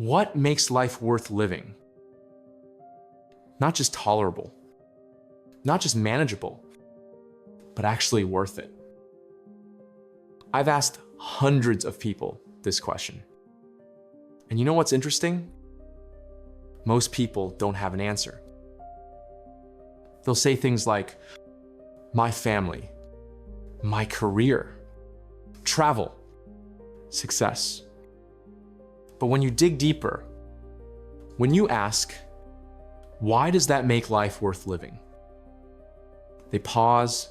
What makes life worth living? Not just tolerable, not just manageable, but actually worth it. I've asked hundreds of people this question. And you know what's interesting? Most people don't have an answer. They'll say things like, my family, my career, travel, success. But when you dig deeper, when you ask, why does that make life worth living? They pause,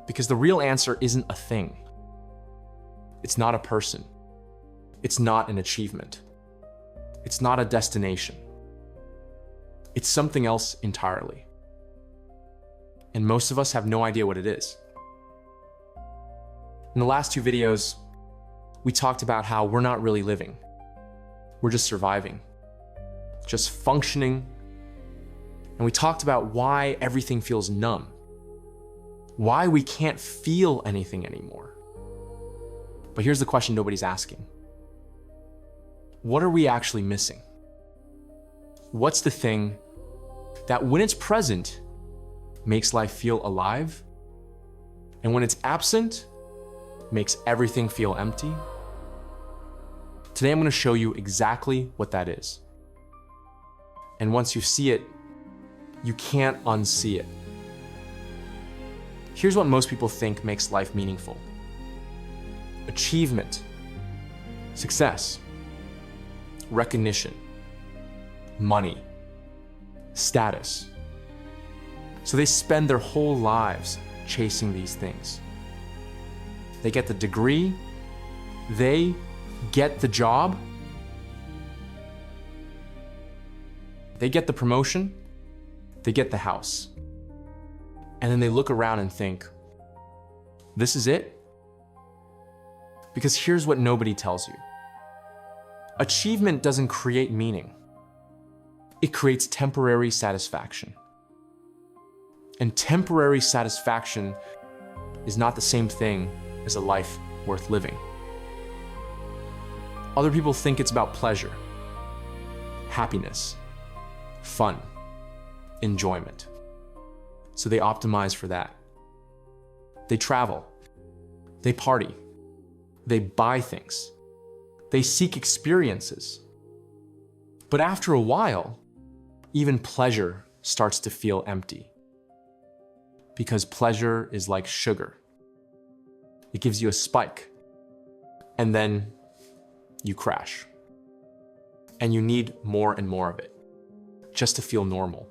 because the real answer isn't a thing. It's not a person. It's not an achievement. It's not a destination. It's something else entirely. And most of us have no idea what it is. In the last two videos, we talked about how we're not really living. We're just surviving, just functioning. And we talked about why everything feels numb, why we can't feel anything anymore. But here's the question nobody's asking. What are we actually missing? What's the thing that when it's present, makes life feel alive, and when it's absent, makes everything feel empty? Today I'm going to show you exactly what that is. And once you see it, you can't unsee it. Here's what most people think makes life meaningful: achievement, success, recognition, money, status. So they spend their whole lives chasing these things. They get the degree, they get the job, they get the promotion, they get the house. And then they look around and think, this is it? Because here's what nobody tells you. Achievement doesn't create meaning. It creates temporary satisfaction. And temporary satisfaction is not the same thing as a life worth living. Other people think it's about pleasure, happiness, fun, enjoyment. So they optimize for that. They travel, they party, they buy things, they seek experiences. But after a while, even pleasure starts to feel empty. Because pleasure is like sugar. It gives you a spike, and then you crash. And you need more and more of it, just to feel normal.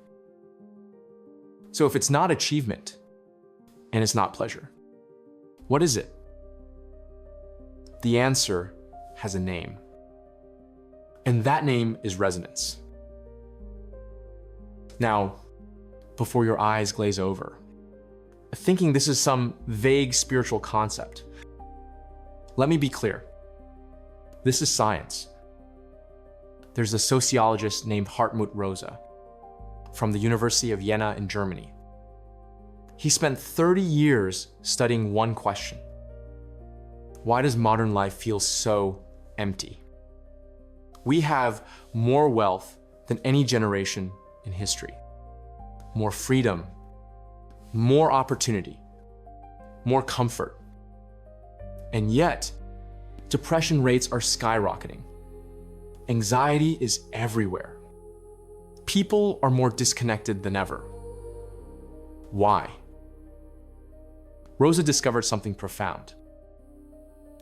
So if it's not achievement, and it's not pleasure, what is it? The answer has a name. And that name is resonance. Now, before your eyes glaze over, thinking this is some vague spiritual concept, let me be clear. This is science. There's a sociologist named Hartmut Rosa from the University of Jena in Germany. He spent 30 years studying one question. Why does modern life feel so empty? We have more wealth than any generation in history, more freedom, more opportunity, more comfort. And yet, depression rates are skyrocketing. Anxiety is everywhere. People are more disconnected than ever. Why? Rosa discovered something profound.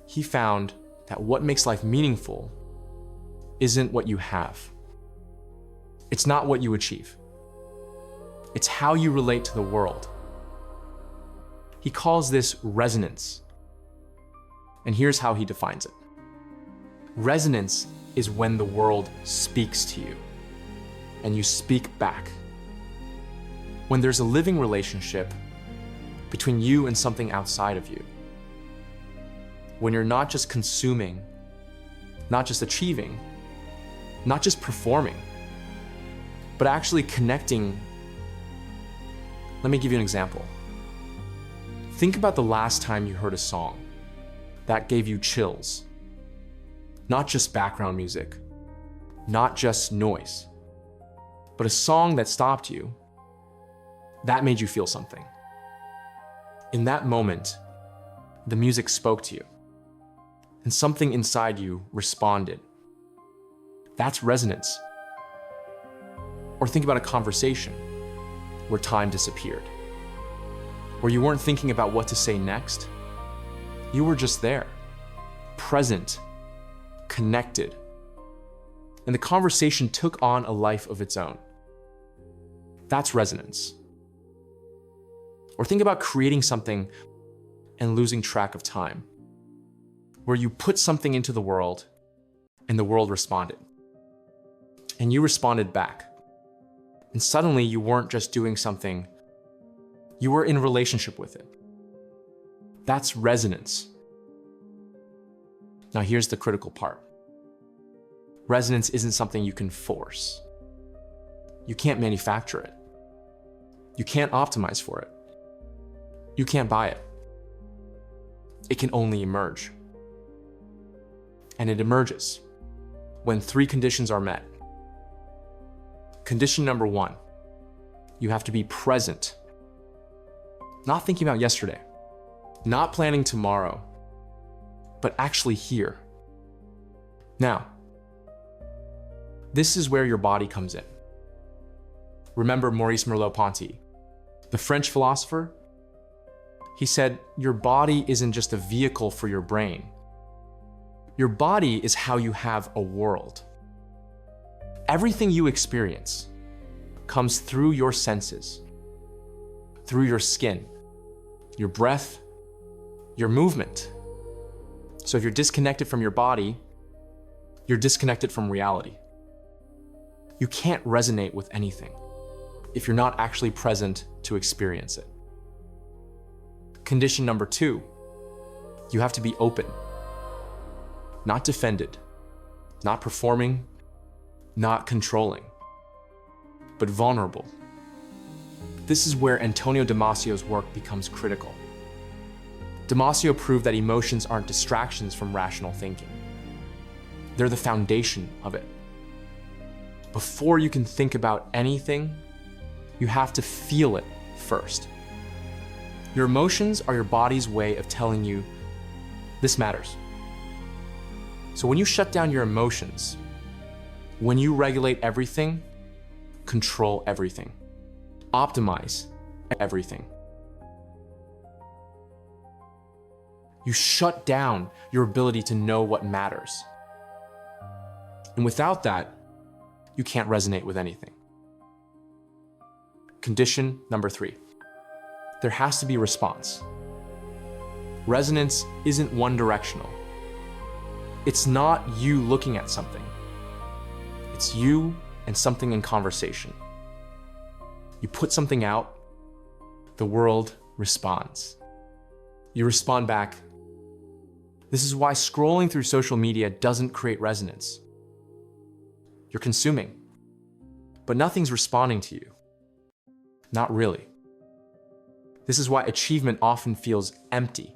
He found that what makes life meaningful isn't what you have. It's not what you achieve. It's how you relate to the world. He calls this resonance. And here's how he defines it. Resonance is when the world speaks to you, and you speak back. When there's a living relationship between you and something outside of you. When you're not just consuming, not just achieving, not just performing, but actually connecting. Let me give you an example. Think about the last time you heard a song that gave you chills. Not just background music, not just noise, but a song that stopped you, that made you feel something. In that moment, the music spoke to you, and something inside you responded. That's resonance. Or think about a conversation where time disappeared, where you weren't thinking about what to say next. You were just there, present, connected, and the conversation took on a life of its own. That's resonance. Or think about creating something and losing track of time, where you put something into the world and the world responded. And you responded back. And suddenly you weren't just doing something, you were in relationship with it. That's resonance. Now here's the critical part. Resonance isn't something you can force. You can't manufacture it. You can't optimize for it. You can't buy it. It can only emerge. And it emerges when 3 conditions are met. Condition number 1, you have to be present. Not thinking about yesterday, not planning tomorrow, but actually here. Now, this is where your body comes in. Remember Maurice Merleau-Ponty, the French philosopher? He said, your body isn't just a vehicle for your brain. Your body is how you have a world. Everything you experience comes through your senses, through your skin, your breath, your movement. So if you're disconnected from your body, you're disconnected from reality. You can't resonate with anything if you're not actually present to experience it. Condition number 2, you have to be open, not defended, not performing, not controlling, but vulnerable. This is where Antonio Damasio's work becomes critical. Damasio proved that emotions aren't distractions from rational thinking. They're the foundation of it. Before you can think about anything, you have to feel it first. Your emotions are your body's way of telling you, this matters. So when you shut down your emotions, when you regulate everything, control everything, optimize everything. You shut down your ability to know what matters. And without that, you can't resonate with anything. Condition number 3, there has to be response. Resonance isn't one directional. It's not you looking at something. It's you and something in conversation. You put something out, the world responds. You respond back. This is why scrolling through social media doesn't create resonance. You're consuming, but nothing's responding to you. Not really. This is why achievement often feels empty.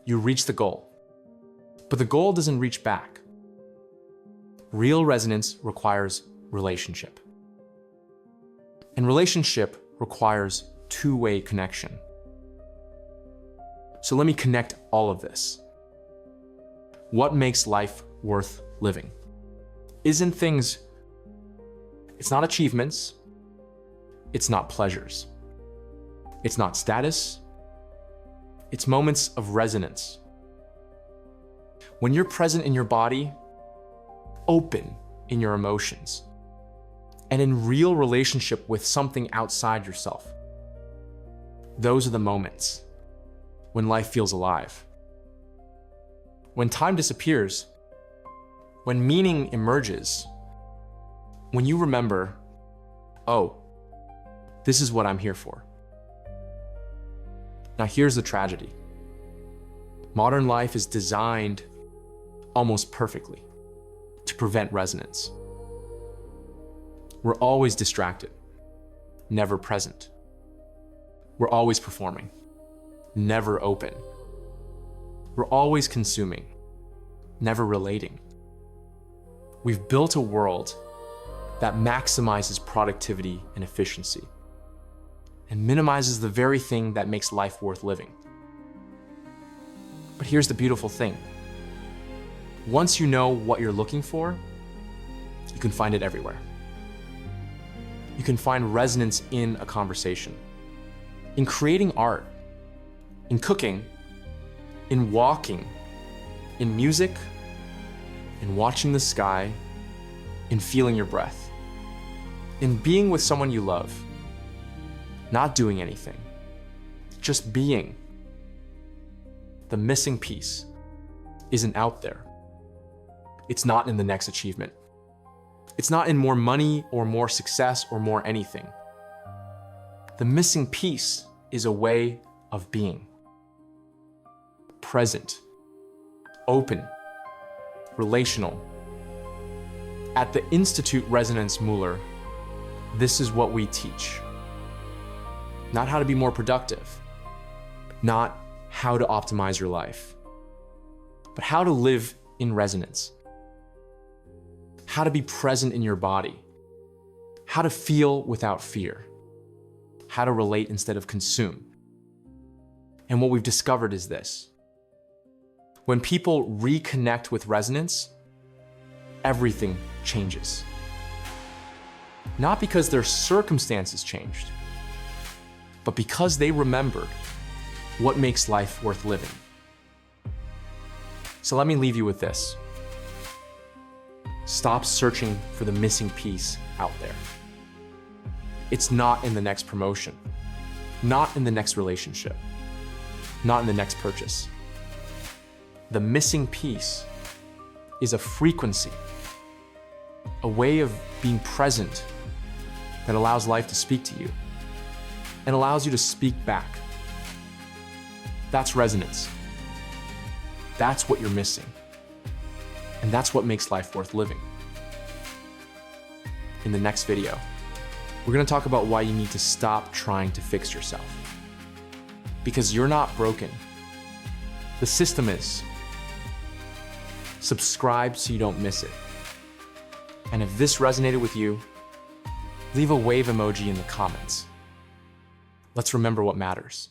You reach the goal, but the goal doesn't reach back. Real resonance requires relationship. And relationship requires two-way connection. So let me connect all of this. What makes life worth living? It's not achievements. It's not pleasures. It's not status. It's moments of resonance. When you're present in your body, open in your emotions, and in real relationship with something outside yourself, those are the moments when life feels alive. When time disappears, when meaning emerges, when you remember, oh, this is what I'm here for. Now here's the tragedy. Modern life is designed almost perfectly to prevent resonance. We're always distracted, never present. We're always performing, never open. We're always consuming, never relating. We've built a world that maximizes productivity and efficiency and minimizes the very thing that makes life worth living. But here's the beautiful thing. Once you know what you're looking for, you can find it everywhere. You can find resonance in a conversation, in creating art, in cooking, in walking, in music, in watching the sky, in feeling your breath, in being with someone you love, not doing anything, just being. The missing piece isn't out there. It's not in the next achievement. It's not in more money or more success or more anything. The missing piece is a way of being. Present, open, relational. At the Institut Resonanz Müller, this is what we teach. Not how to be more productive, not how to optimize your life, but how to live in resonance. How to be present in your body, how to feel without fear, how to relate instead of consume. And what we've discovered is this. When people reconnect with resonance, everything changes. Not because their circumstances changed, but because they remembered what makes life worth living. So let me leave you with this. Stop searching for the missing piece out there. It's not in the next promotion, not in the next relationship, not in the next purchase. The missing piece is a frequency, a way of being present that allows life to speak to you and allows you to speak back. That's resonance. That's what you're missing. And that's what makes life worth living. In the next video, we're going to talk about why you need to stop trying to fix yourself. Because you're not broken. The system is. Subscribe so you don't miss it. And if this resonated with you, leave a wave emoji in the comments. Let's remember what matters.